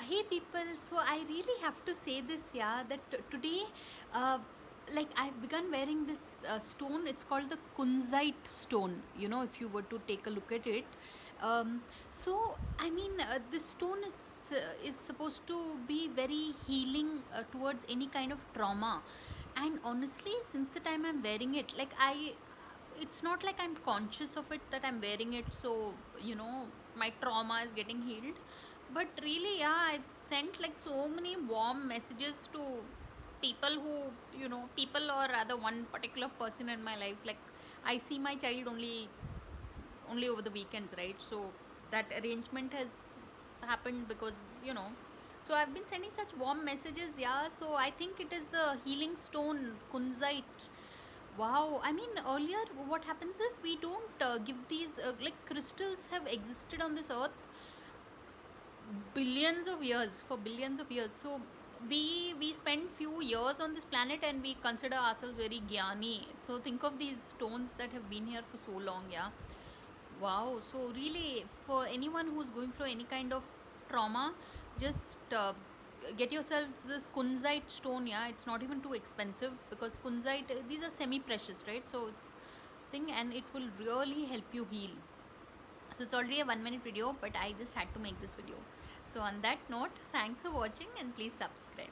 Hey people, so I really have to say this, yeah, that today, uh, like I've begun wearing this stone. It's called the kunzite stone. If you were to take a look at it, so I mean, this stone is supposed to be very healing towards any kind of trauma. And honestly, since the time I'm wearing it, it's not like I'm conscious of it that I'm wearing it, so my trauma is getting healed. But really, yeah, I've sent like so many warm messages to people who, people, or rather one particular person in my life. Like, I see my child only over the weekends, right? So that arrangement has happened because, so I've been sending such warm messages, yeah. So I think it is the healing stone kunzite. Wow, I mean, earlier what happens is we don't give these, like, crystals have existed on this earth billions of years, for billions of years. So we spend few years on this planet and we consider ourselves very gyani. So think of these stones that have been here for so long, yeah. Wow. So really, for anyone who's going through any kind of trauma, just get yourself this kunzite stone. Yeah, it's not even too expensive because kunzite, these are semi-precious, right? So it's thing, and it will really help you heal. So it's already a 1 minute video, but I just had to make this video. So on that note, thanks for watching and please subscribe.